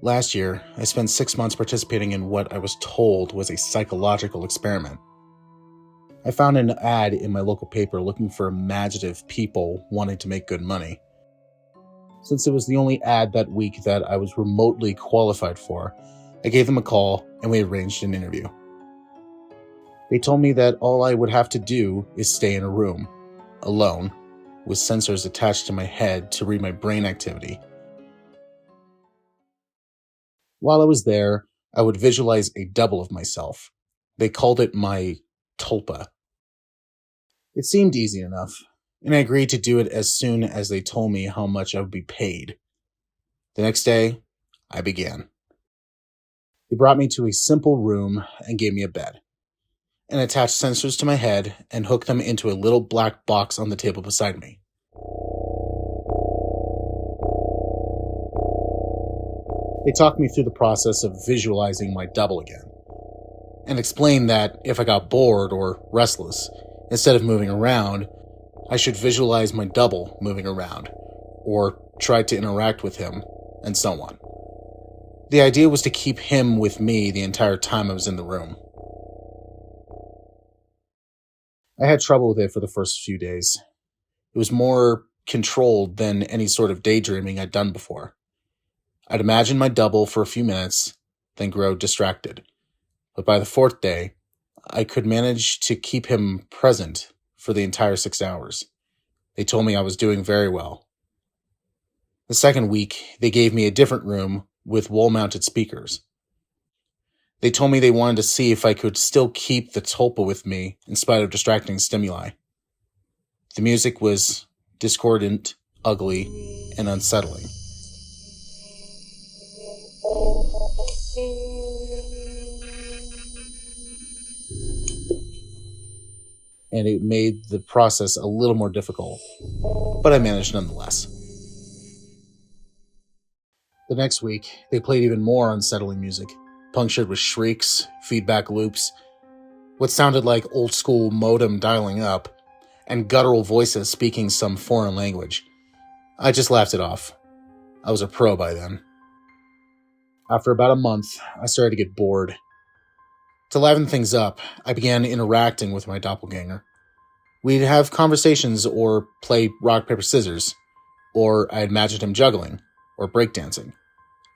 Last year, I spent 6 months participating in what I was told was a psychological experiment. I found an ad in my local paper looking for imaginative people wanting to make good money. Since it was the only ad that week that I was remotely qualified for, I gave them a call and we arranged an interview. They told me that all I would have to do is stay in a room, alone, with sensors attached to my head to read my brain activity. While I was there, I would visualize a double of myself. They called it my Tulpa. It seemed easy enough, and I agreed to do it as soon as they told me how much I would be paid. The next day, I began. They brought me to a simple room and gave me a bed, and attached sensors to my head and hooked them into a little black box on the table beside me. They talked me through the process of visualizing my double again, and explained that if I got bored or restless, instead of moving around, I should visualize my double moving around, or try to interact with him, and so on. The idea was to keep him with me the entire time I was in the room. I had trouble with it for the first few days. It was more controlled than any sort of daydreaming I'd done before. I'd imagine my double for a few minutes, then grow distracted. But by the fourth day, I could manage to keep him present for the entire 6 hours. They told me I was doing very well. The second week, they gave me a different room with wall-mounted speakers. They told me they wanted to see if I could still keep the Tulpa with me in spite of distracting stimuli. The music was discordant, ugly, and unsettling. And it made the process a little more difficult, but I managed nonetheless. The next week, they played even more unsettling music, punctured with shrieks, feedback loops, what sounded like old-school modem dialing up, and guttural voices speaking some foreign language. I just laughed it off. I was a pro by then. After about a month, I started to get bored. To liven things up, I began interacting with my doppelganger. We'd have conversations or play rock, paper, scissors, or I imagined him juggling, or breakdancing,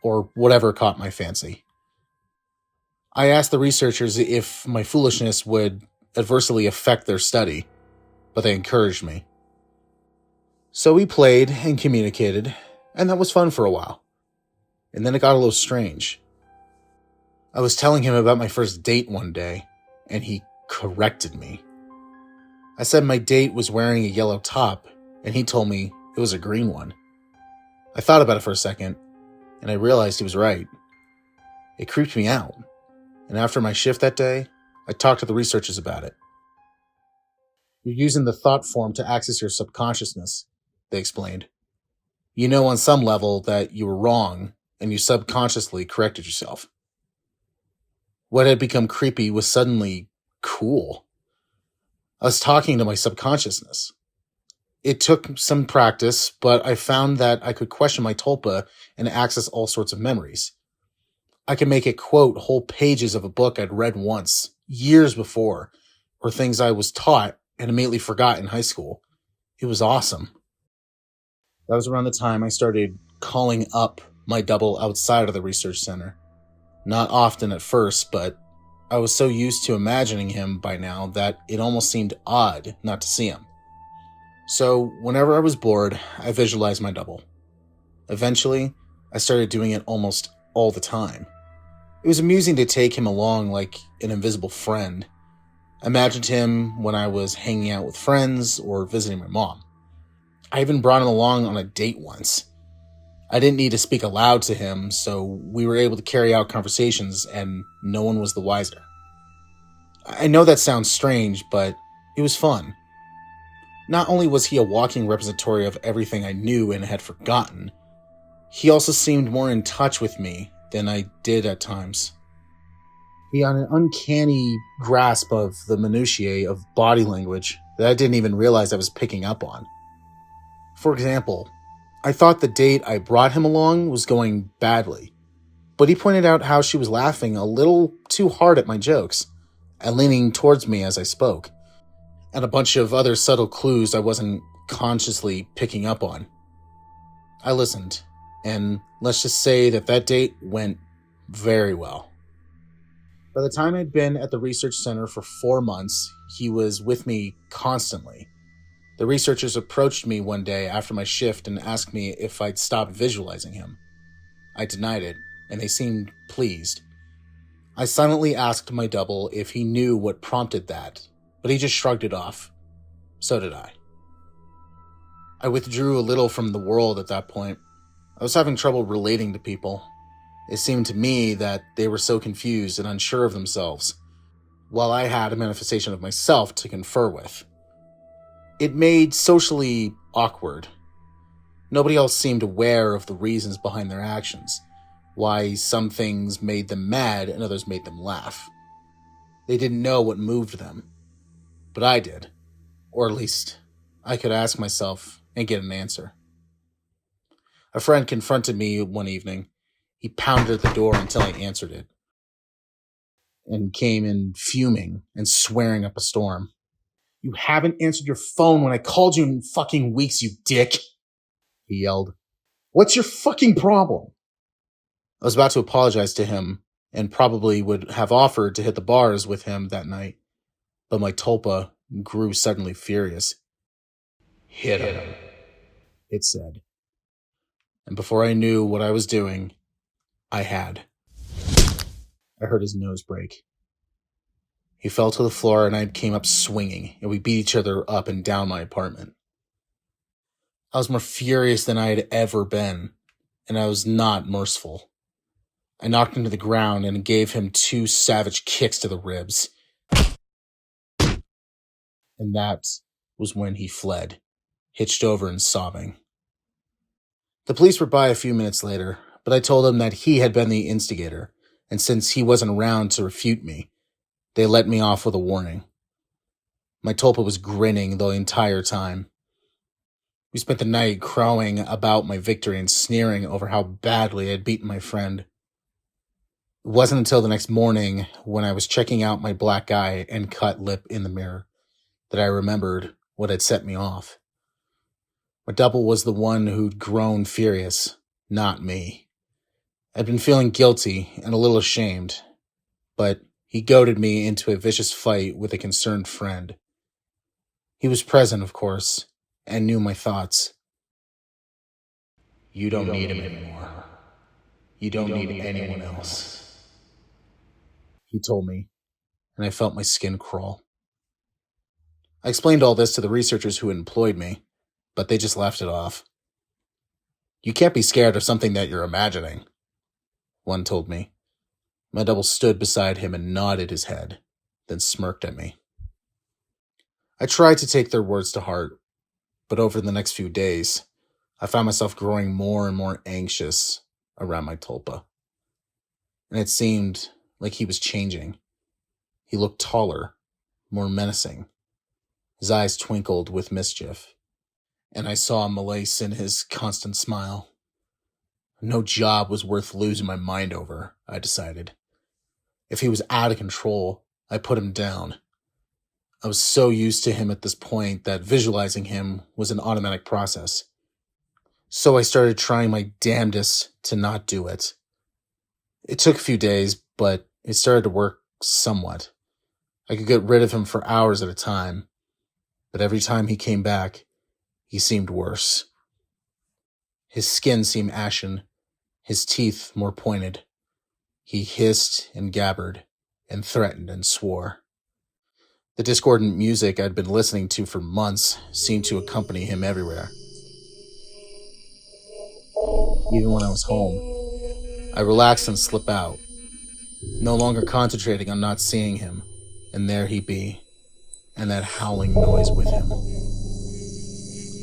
or whatever caught my fancy. I asked the researchers if my foolishness would adversely affect their study, but they encouraged me. So we played and communicated, and that was fun for a while. And then it got a little strange. I was telling him about my first date one day, and he corrected me. I said my date was wearing a yellow top, and he told me it was a green one. I thought about it for a second, and I realized he was right. It creeped me out, and after my shift that day, I talked to the researchers about it. You're using the thought form to access your subconsciousness, they explained. You know on some level that you were wrong, and you subconsciously corrected yourself. What had become creepy was suddenly cool. I was talking to my subconsciousness. It took some practice, but I found that I could question my Tulpa and access all sorts of memories. I could make it quote whole pages of a book I'd read once, years before, or things I was taught and immediately forgot in high school. It was awesome. That was around the time I started calling up my double outside of the research center. Not often at first, but I was so used to imagining him by now that it almost seemed odd not to see him. So whenever I was bored, I visualized my double. Eventually, I started doing it almost all the time. It was amusing to take him along like an invisible friend. I imagined him when I was hanging out with friends or visiting my mom. I even brought him along on a date once. I didn't need to speak aloud to him, so we were able to carry out conversations and no one was the wiser. I know that sounds strange, but it was fun. Not only was he a walking repository of everything I knew and had forgotten, he also seemed more in touch with me than I did at times. He had an uncanny grasp of the minutiae of body language that I didn't even realize I was picking up on. For example, I thought the date I brought him along was going badly. but he pointed out how she was laughing a little too hard at my jokes and leaning towards me as I spoke, and a bunch of other subtle clues I wasn't consciously picking up on. I listened, and let's just say that date went very well. By the time I'd been at the research center for 4 months, he was with me constantly. The researchers approached me one day after my shift and asked me if I'd stopped visualizing him. I denied it, and they seemed pleased. I silently asked my double if he knew what prompted that, but he just shrugged it off. So did I. I withdrew a little from the world at that point. I was having trouble relating to people. It seemed to me that they were so confused and unsure of themselves, while I had a manifestation of myself to confer with. It made socially awkward. Nobody else seemed aware of the reasons behind their actions, why some things made them mad and others made them laugh. They didn't know what moved them, but I did, or at least I could ask myself and get an answer. A friend confronted me one evening. He pounded at the door until I answered it, and came in fuming and swearing up a storm. "You haven't answered your phone when I called you in fucking weeks, you dick," he yelled. "What's your fucking problem?" I was about to apologize to him, and probably would have offered to hit the bars with him that night, but my Tulpa grew suddenly furious. "Hit him," it said. And before I knew what I was doing, I had. I heard his nose break. He fell to the floor and I came up swinging, and we beat each other up and down my apartment. I was more furious than I had ever been, and I was not merciful. I knocked him to the ground and gave him 2 savage kicks to the ribs. And that was when he fled, hitched over and sobbing. The police were by a few minutes later, but I told them that he had been the instigator, and since he wasn't around to refute me, they let me off with a warning. My Tulpa was grinning the entire time. We spent the night crowing about my victory and sneering over how badly I had beaten my friend. It wasn't until the next morning, when I was checking out my black eye and cut lip in the mirror, that I remembered what had set me off. My double was the one who'd grown furious, not me. I'd been feeling guilty and a little ashamed, but he goaded me into a vicious fight with a concerned friend. He was present, of course, and knew my thoughts. "You don't need him anymore. You don't need anyone else," he told me, and I felt my skin crawl. I explained all this to the researchers who employed me, but they just laughed it off. "You can't be scared of something that you're imagining," one told me. My double stood beside him and nodded his head, then smirked at me. I tried to take their words to heart, but over the next few days, I found myself growing more and more anxious around my Tulpa. And it seemed like he was changing. He looked taller, more menacing. His eyes twinkled with mischief, and I saw malice in his constant smile. No job was worth losing my mind over, I decided. If he was out of control, I put him down. I was so used to him at this point that visualizing him was an automatic process. So I started trying my damnedest to not do it. It took a few days, but it started to work somewhat. I could get rid of him for hours at a time, but every time he came back, he seemed worse. His skin seemed ashen, his teeth more pointed. He hissed and gabbered, and threatened and swore. The discordant music I'd been listening to for months seemed to accompany him everywhere. Even when I was home, I relaxed and slipped out, no longer concentrating on not seeing him, and there he be, and that howling noise with him.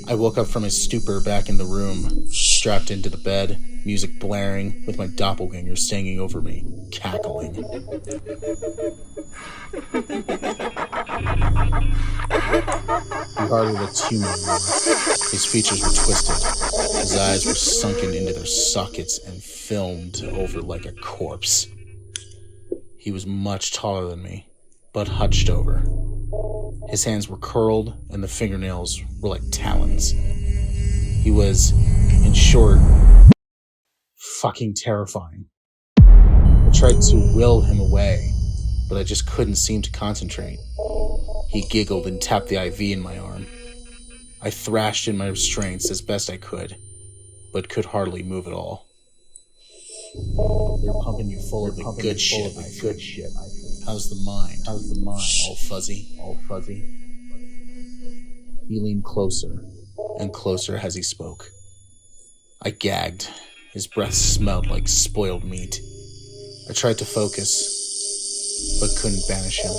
I woke up from his stupor back in the room, strapped into the bed, music blaring, with my doppelganger singing over me, cackling. He hardly looked human anymore. His features were twisted. His eyes were sunken into their sockets and filmed over like a corpse. He was much taller than me, but hunched over. His hands were curled, and the fingernails were like talons. He was, in short, fucking terrifying. I tried to will him away, but I just couldn't seem to concentrate. He giggled and tapped the IV in my arm. I thrashed in my restraints as best I could, but could hardly move at all. They're pumping you full of the good shit. How's the mind? All fuzzy. He leaned closer and closer as he spoke. I gagged. His breath smelled like spoiled meat. I tried to focus, but couldn't banish him.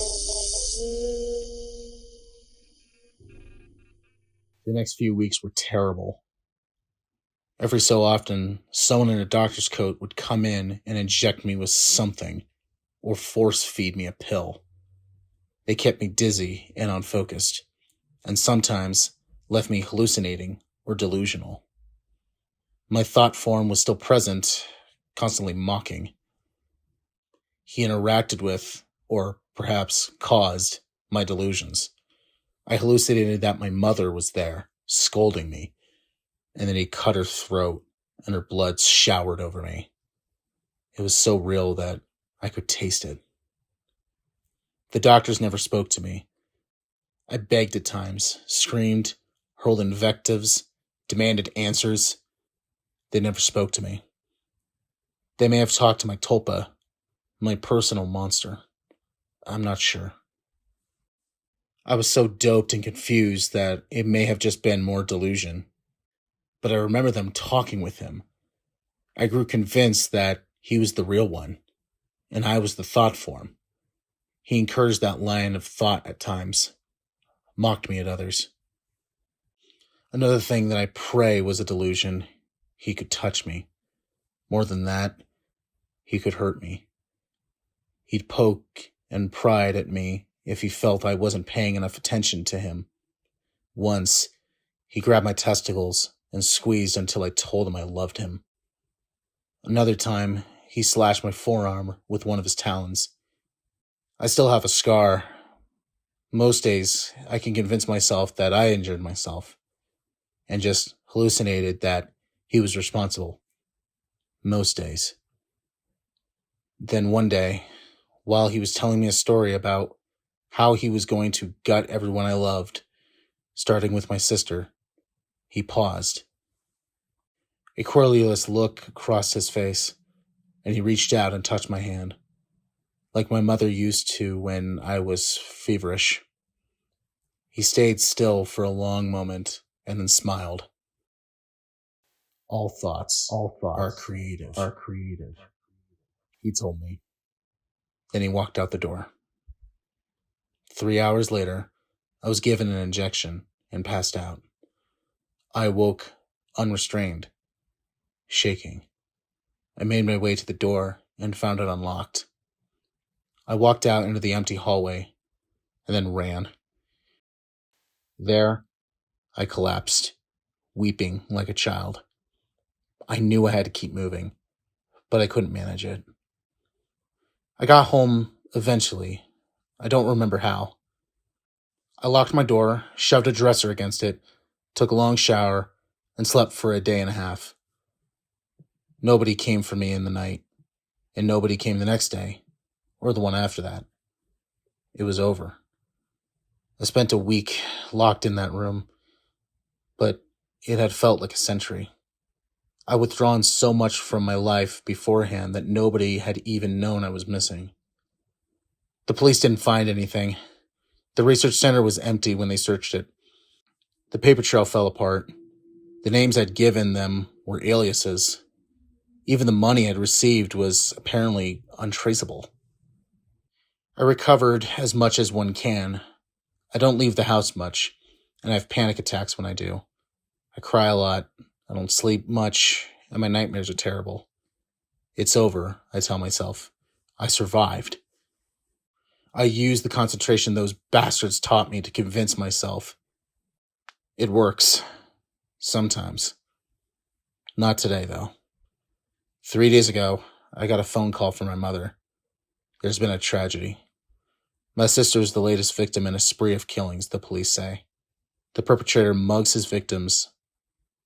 The next few weeks were terrible. Every so often, someone in a doctor's coat would come in and inject me with something, or force feed me a pill. They kept me dizzy and unfocused, and sometimes left me hallucinating or delusional. My thought form was still present, constantly mocking. He interacted with, or perhaps caused, my delusions. I hallucinated that my mother was there, scolding me, and then he cut her throat and her blood showered over me. It was so real that I could taste it. The doctors never spoke to me. I begged at times, screamed, hurled invectives, demanded answers. They never spoke to me. They may have talked to my Tulpa, my personal monster. I'm not sure. I was so doped and confused that it may have just been more delusion. But I remember them talking with him. I grew convinced that he was the real one, and I was the thought form. He encouraged that line of thought at times, mocked me at others. Another thing that I pray was a delusion. He could touch me. More than that, he could hurt me. He'd poke and pry at me if he felt I wasn't paying enough attention to him. Once, he grabbed my testicles and squeezed until I told him I loved him. Another time, he slashed my forearm with one of his talons. I still have a scar. Most days, I can convince myself that I injured myself and just hallucinated that he was responsible. Most days. Then one day, while he was telling me a story about how he was going to gut everyone I loved, starting with my sister, he paused. A querulous look crossed his face, and he reached out and touched my hand, like my mother used to when I was feverish. He stayed still for a long moment and then smiled. All thoughts are creative, he told me. Then he walked out the door. 3 hours later, I was given an injection and passed out. I awoke unrestrained, shaking. I made my way to the door and found it unlocked. I walked out into the empty hallway and then ran. There, I collapsed, weeping like a child. I knew I had to keep moving, but I couldn't manage it. I got home eventually. I don't remember how. I locked my door, shoved a dresser against it, took a long shower, and slept for a day and a half. Nobody came for me in the night, and nobody came the next day, or the one after that. It was over. I spent a week locked in that room, but it had felt like a century. I'd withdrawn so much from my life beforehand that nobody had even known I was missing. The police didn't find anything. The research center was empty when they searched it. The paper trail fell apart. The names I'd given them were aliases. Even the money I'd received was apparently untraceable. I recovered as much as one can. I don't leave the house much, and I have panic attacks when I do. I cry a lot, I don't sleep much, and my nightmares are terrible. It's over, I tell myself. I survived. I use the concentration those bastards taught me to convince myself. It works. Sometimes. Not today, though. 3 days ago, I got a phone call from my mother. There's been a tragedy. My sister is the latest victim in a spree of killings, the police say. The perpetrator mugs his victims,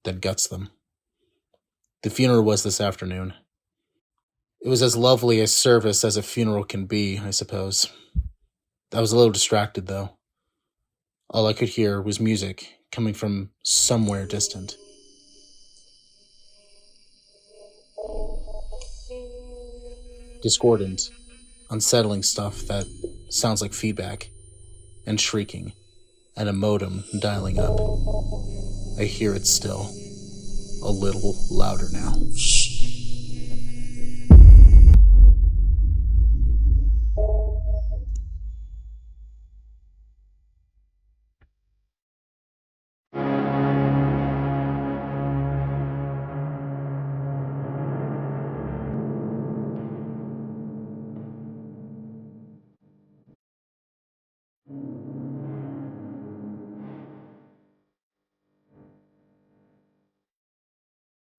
then guts them. The funeral was this afternoon. It was as lovely a service as a funeral can be, I suppose. I was a little distracted, though. All I could hear was music coming from somewhere distant. Discordant, unsettling stuff that sounds like feedback, and shrieking, and a modem dialing up. I hear it still, a little louder now.